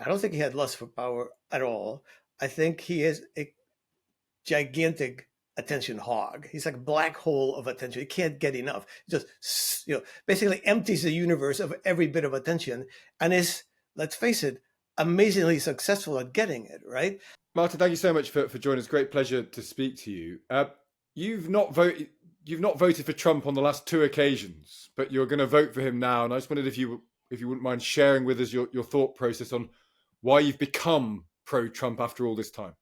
I don't think he had lust for power at all. I think he is a gigantic attention hog. He's like a black hole of attention. He can't get enough. Just basically empties the universe of every bit of attention, and is, let's face it, amazingly successful at getting it right. Martin, thank you so much for joining us. Great pleasure to speak to you. You've not voted. You've not voted for Trump on the last two occasions, but you're going to vote for him now. And I just wondered if you wouldn't mind sharing with us your thought process on why you've become pro-Trump after all this time.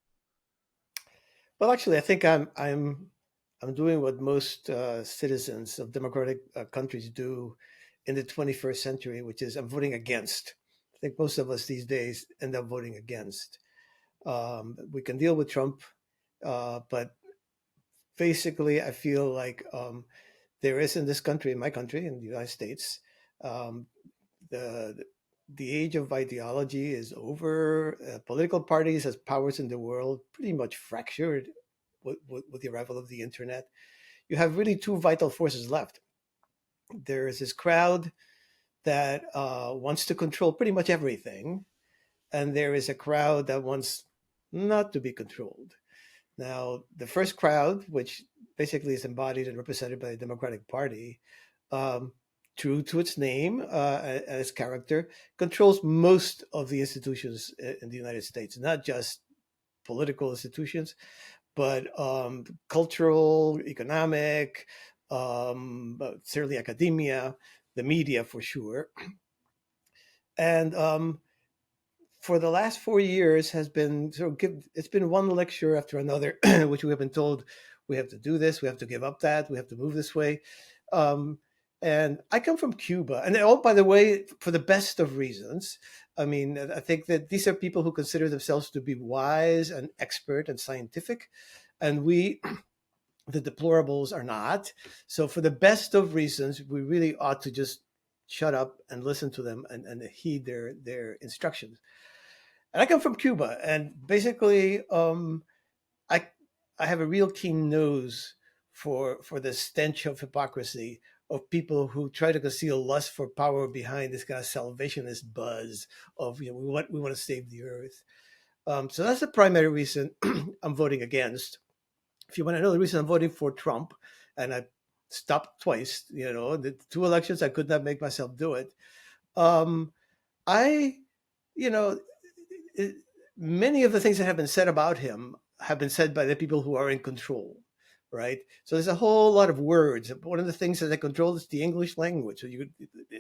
Well, actually, I think I'm doing what most citizens of democratic countries do in the 21st century, which is I'm voting against. I think most of us these days end up voting against. We can deal with Trump, but basically, I feel like there is in this country, in my country, in the United States, the age of ideology is over. Political parties as powers in the world pretty much fractured with the arrival of the internet. You have really two vital forces left. There is this crowd that wants to control pretty much everything, and there is a crowd that wants not to be controlled. Now, the first crowd, which basically is embodied and represented by the Democratic Party, true to its name and its character, controls most of the institutions in the United States, not just political institutions, but cultural, economic, certainly academia, the media for sure. And for the last 4 years has been it's been one lecture after another, which we have been told we have to do this, we have to give up that, we have to move this way. And I come from Cuba, and by the way, for the best of reasons. I mean, I think that these are people who consider themselves to be wise and expert and scientific, and we, the deplorables, are not. So for the best of reasons, we really ought to just shut up and listen to them and heed their instructions. And I come from Cuba, and basically, I have a real keen nose for the stench of hypocrisy of people who try to conceal lust for power behind this kind of salvationist buzz of we want to save the earth. So that's the primary reason I'm voting against. If you want to know the reason I'm voting for Trump, and I stopped twice, the two elections I could not make myself do it. Many of the things that have been said about him have been said by the people who are in control, right? So there's a whole lot of words. One of the things that they control is the English language. So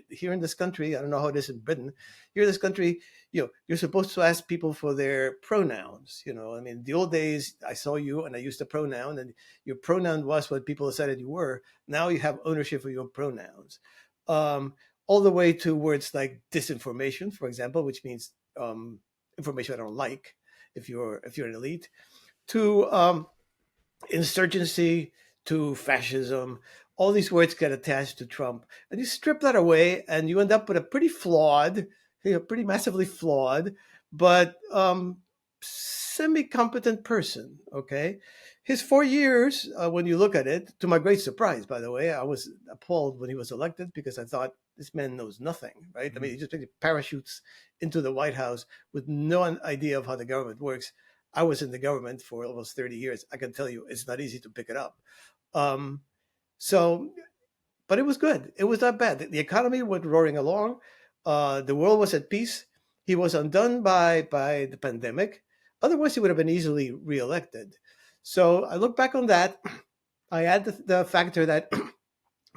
here in this country, I don't know how it is in Britain. Here in this country, you're supposed to ask people for their pronouns. I mean, the old days, I saw you and I used a pronoun, and your pronoun was what people decided you were. Now you have ownership of your pronouns. All the way to words like disinformation, for example, which means information I don't like if you're an elite, to insurgency, to fascism. All these words get attached to Trump, and you strip that away, and you end up with a pretty flawed, pretty massively flawed, but semi-competent person. Okay, his 4 years, when you look at it, to my great surprise, by the way, I was appalled when he was elected because I thought this man knows nothing, right? Mm-hmm. I mean, he just parachutes into the White House with no idea of how the government works. I was in the government for almost 30 years. I can tell you it's not easy to pick it up. But it was good. It was not bad. The economy went roaring along. The world was at peace. He was undone by the pandemic. Otherwise, he would have been easily reelected. So I look back on that. I add the factor that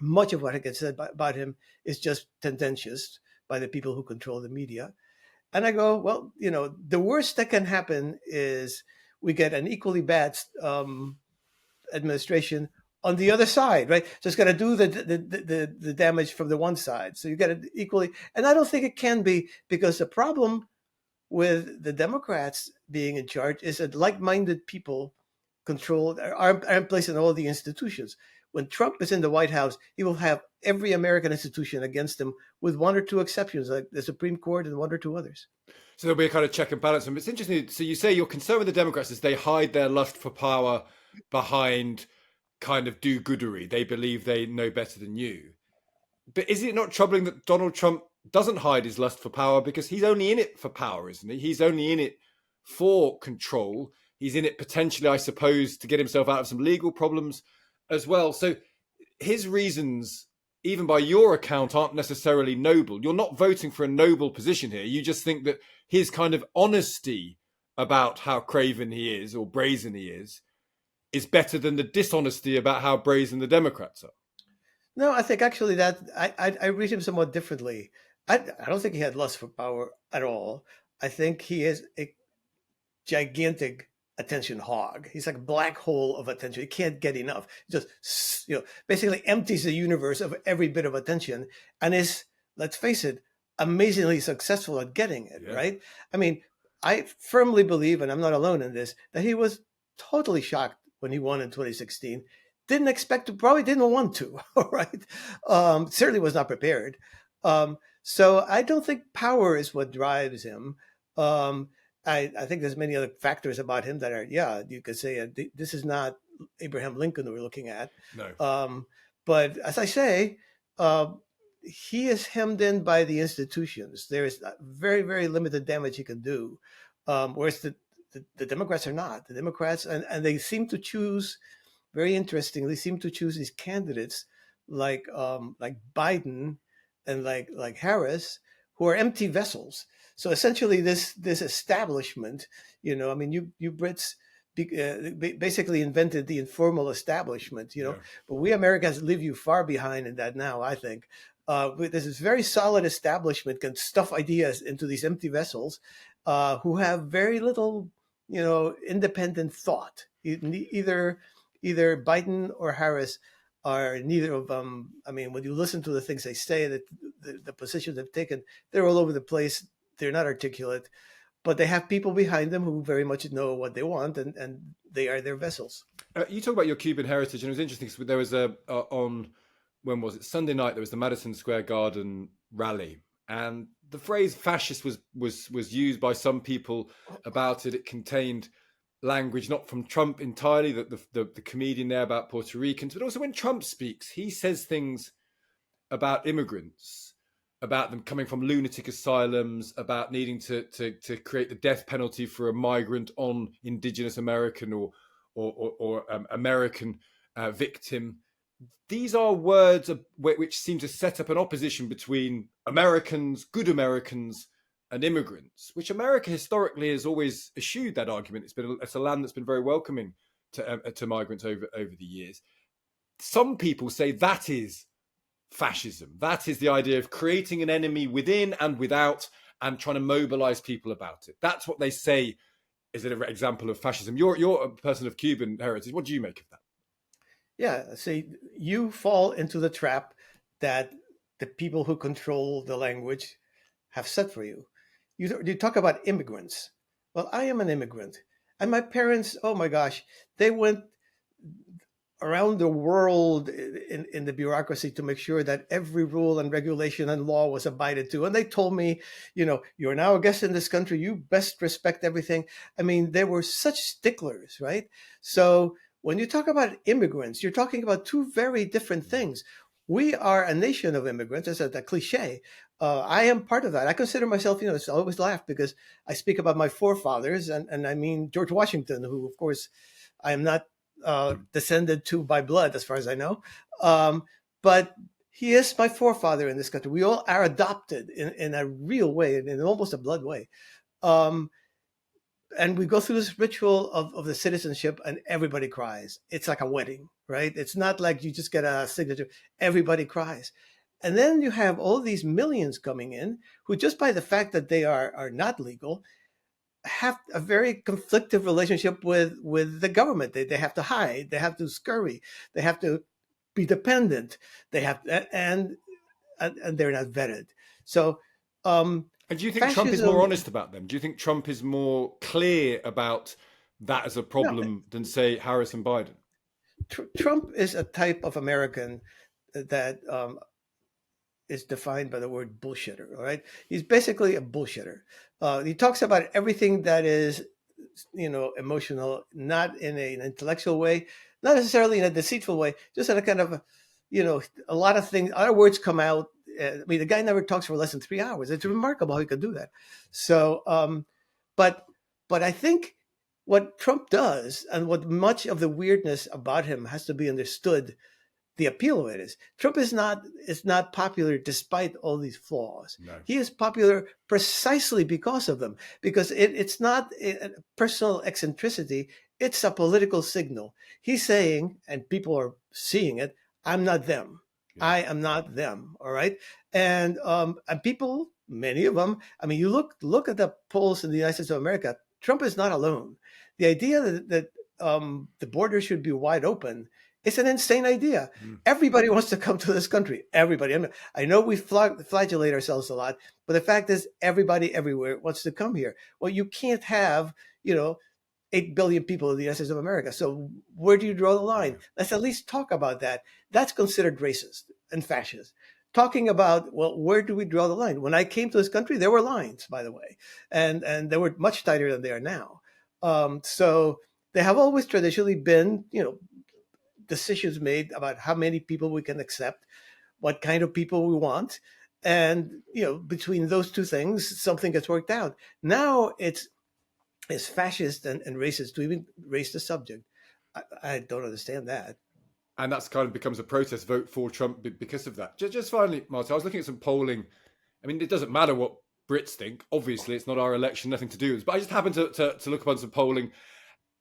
much of what gets said about him is just tendentious by the people who control the media. And I go, well, the worst that can happen is we get an equally bad administration on the other side, right? So it's got to do the damage from the one side. So you get it equally. And I don't think it can be, because the problem with the Democrats being in charge is that like-minded people are in place in all the institutions. When Trump is in the White House, he will have every American institution against him, with one or two exceptions, like the Supreme Court and one or two others. So there'll be a kind of check and balance. And it's interesting. So you say your concern with the Democrats is they hide their lust for power behind kind of do-goodery. They believe they know better than you. But is it not troubling that Donald Trump doesn't hide his lust for power because he's only in it for power, isn't he? He's only in it for control. He's in it potentially, I suppose, to get himself out of some legal problems as well. So his reasons, even by your account, aren't necessarily noble. You're not voting for a noble position here. You just think that his kind of honesty about how craven he is or brazen he is better than the dishonesty about how brazen the Democrats are. No, I think actually that I read him somewhat differently. I don't think he had lust for power at all. I think he is a gigantic attention hog. He's like a black hole of attention. He can't get enough. He just basically empties the universe of every bit of attention, and is, let's face it, amazingly successful at getting it. Yeah. Right? I mean, I firmly believe, and I'm not alone in this, that he was totally shocked when he won in 2016. Didn't expect to, probably didn't want to. All right, certainly was not prepared. So I don't think power is what drives him. I think there's many other factors about him that are, yeah, you could say this is not Abraham Lincoln we're looking at. No. But as I say, he is hemmed in by the institutions. There is very, very limited damage he can do, whereas the Democrats are not. The Democrats, and they seem to choose, very interestingly, seem to choose these candidates like Biden and like Harris, who are empty vessels. So essentially, this establishment, I mean, you Brits basically invented the informal establishment, Yeah. but we Americans leave you far behind in that now, I think. There's this very solid establishment can stuff ideas into these empty vessels who have very little, independent thought. Either Biden or Harris are neither of them. I mean, when you listen to the things they say, that the positions they've taken, they're all over the place. They're not articulate, but they have people behind them who very much know what they want, and they are their vessels. You talk about your Cuban heritage, and it was interesting because there was on, when was it, Sunday night, there was the Madison Square Garden rally, and the phrase fascist was used by some people about it. It contained language not from Trump entirely, that the comedian there about Puerto Ricans, but also when Trump speaks, he says things about immigrants, about them coming from lunatic asylums, about needing to create the death penalty for a migrant on indigenous American or American victim. These are words which seem to set up an opposition between Americans, good Americans, and immigrants, which America historically has always eschewed that argument. It's a land that's been very welcoming to migrants over the years. Some people say that is fascism. That is the idea of creating an enemy within and without and trying to mobilize people about it. That's what they say is an example of fascism. You're a person of Cuban heritage. What do you make of that? Yeah, see, you fall into the trap that the people who control the language have set for you. You talk about immigrants. Well, I am an immigrant. And my parents, oh my gosh, they went around the world in the bureaucracy to make sure that every rule and regulation and law was abided to. And they told me, you're now a guest in this country. You best respect everything. I mean, they were such sticklers, right? So when you talk about immigrants, you're talking about two very different things. We are a nation of immigrants. That's a cliche. I am part of that. I consider myself, I always laugh because I speak about my forefathers, and I mean George Washington, who, of course, I am not descended to by blood, as far as I know. But he is my forefather in this country. We all are adopted in a real way, in almost a blood way. And we go through this ritual of the citizenship, and everybody cries. It's like a wedding, right? It's not like you just get a signature. Everybody cries. And then you have all these millions coming in who, just by the fact that they are not legal, have a very conflictive relationship with the government. They have to hide. They have to scurry. They have to be dependent. They have and they're not vetted. So, and do you think fascism, Trump is more honest about them? Do you think Trump is more clear about that as a problem than, say, Harris and Biden? Trump is a type of American that is defined by the word bullshitter. All right, he's basically a bullshitter. He talks about everything that is, emotional, not in an intellectual way, not necessarily in a deceitful way, just in a kind of, a lot of things. Other words come out I mean, the guy never talks for less than 3 hours. It's remarkable how he could do that. So, but I think what Trump does, and what much of the weirdness about him has to be understood, the appeal of it is Trump is not popular despite all these flaws. No. He is popular precisely because of them, because it's not a personal eccentricity, it's a political signal. He's saying, and people are seeing it, I'm not them. Yeah. I am not them. All right. And people, many of them, I mean, you look at the polls in the United States of America, Trump is not alone. The idea that the border should be wide open, it's an insane idea. Everybody wants to come to this country. Everybody. I know we flagellate ourselves a lot, but the fact is, everybody everywhere wants to come here. Well, you can't have, 8 billion people in the United States of America. So where do you draw the line? Let's at least talk about that. That's considered racist and fascist. Talking about, well, where do we draw the line? When I came to this country, there were lines, by the way, and they were much tighter than they are now. So they have always traditionally been, decisions made about how many people we can accept, what kind of people we want. And, between those two things, something gets worked out. Now it's fascist and racist to even raise the subject. I don't understand that. And that's kind of becomes a protest vote for Trump because of that. Just finally, Martin, I was looking at some polling. I mean, it doesn't matter what Brits think. Obviously, it's not our election, nothing to do with it. But I just happened to look upon some polling.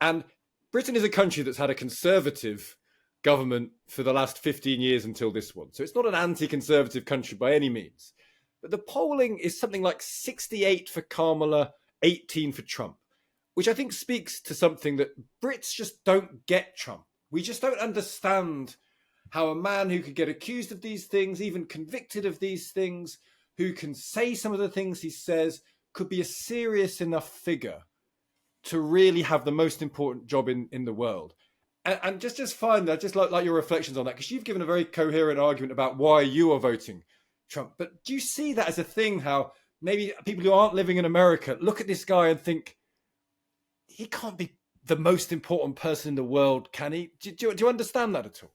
And Britain is a country that's had a conservative government for the last 15 years until this one. So it's not an anti-conservative country by any means. But the polling is something like 68 for Kamala, 18 for Trump, which I think speaks to something that Brits just don't get Trump. We just don't understand how a man who could get accused of these things, even convicted of these things, who can say some of the things he says, could be a serious enough figure to really have the most important job in the world. And just finally, I just like your reflections on that, because you've given a very coherent argument about why you are voting Trump. But do you see that as a thing, how maybe people who aren't living in America look at this guy and think, he can't be the most important person in the world, can he? Do you understand that at all?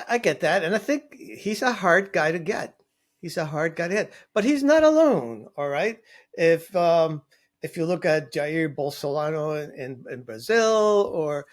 I get that. And I think he's a hard guy to get. He's a hard guy to get. But he's not alone, all right? If you look at Jair Bolsonaro in Brazil, or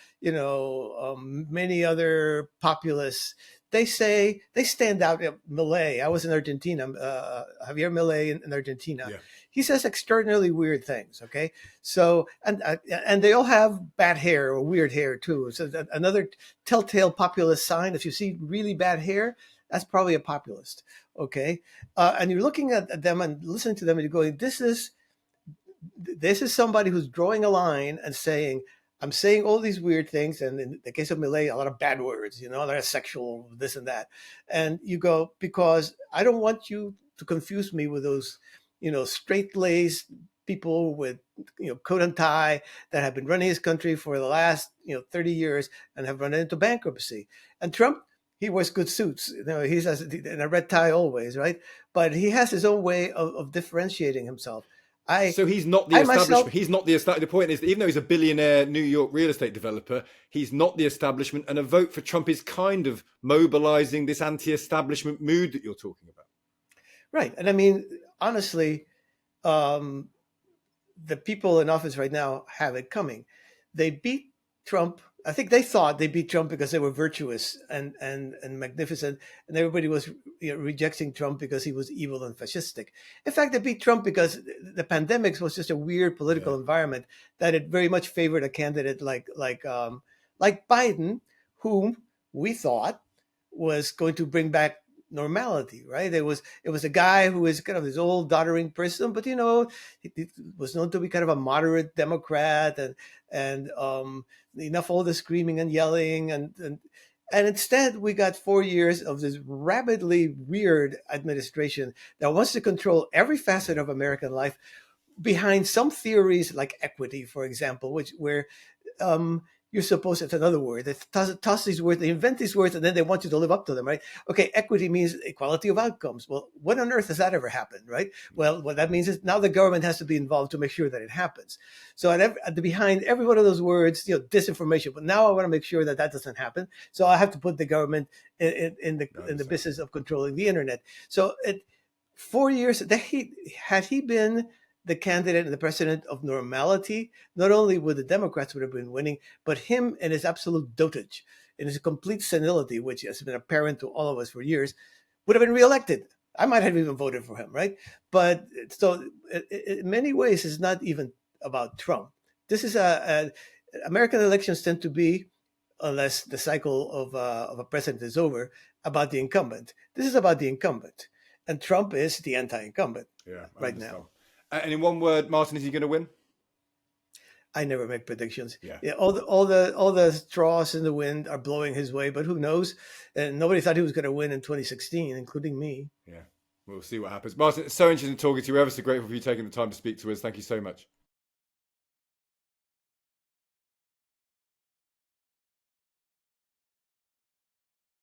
many other populists, they stand out. Milei, I was in Argentina. Javier Milei in Argentina. Yeah. He says extraordinarily weird things. Okay, so and they all have bad hair or weird hair too. So another telltale populist sign: if you see really bad hair, that's probably a populist. Okay, and you're looking at them and listening to them, and you're going, this is somebody who's drawing a line and saying, I'm saying all these weird things. And in the case of Milei, a lot of bad words, a lot of sexual, this and that. And you go, because I don't want you to confuse me with those, straight-laced people with, coat and tie that have been running his country for the last, 30 years and have run into bankruptcy. And Trump, he wears good suits. He has in a red tie always, right? But he has his own way of differentiating himself. So he's not the establishment. He's not the establishment. The point is that even though he's a billionaire New York real estate developer, he's not the establishment. And a vote for Trump is kind of mobilizing this anti-establishment mood that you're talking about. Right. And I mean, honestly, the people in office right now have it coming. They beat Trump. I think they thought they beat Trump because they were virtuous and magnificent, and everybody was rejecting Trump because he was evil and fascistic. In fact, they beat Trump because the pandemics was just a weird political environment that it very much favored a candidate like Biden, whom we thought was going to bring back normality, right? It was a guy who is kind of this old doddering person, but he was known to be kind of a moderate Democrat, and enough all the screaming and yelling, and instead we got 4 years of this rabidly weird administration that wants to control every facet of American life behind some theories like equity, for example, where you're supposed, it's another word. They toss these words, they invent these words, and then they want you to live up to them, right? Okay, equity means equality of outcomes. Well, when on earth has that ever happened, right? Well, what that means is now the government has to be involved to make sure that it happens. So behind every one of those words, disinformation. But now I want to make sure that that doesn't happen. So I have to put the government in the business of controlling the internet. So 4 years that had he been the candidate and the president of normality, not only would the Democrats would have been winning, but him and his absolute dotage and his complete senility, which has been apparent to all of us for years, would have been reelected. I might have even voted for him, right? But so in many ways, it's not even about Trump. This is American elections tend to be, unless the cycle of a president is over, about the incumbent. This is about the incumbent. And Trump is the anti-incumbent right now. And in one word, Martin, is he going to win? I never make predictions. Yeah, all the straws in the wind are blowing his way, but who knows? And nobody thought he was going to win in 2016, including me. Yeah, we'll see what happens. Martin, it's so interesting talking to you. We're ever so grateful for you taking the time to speak to us. Thank you so much.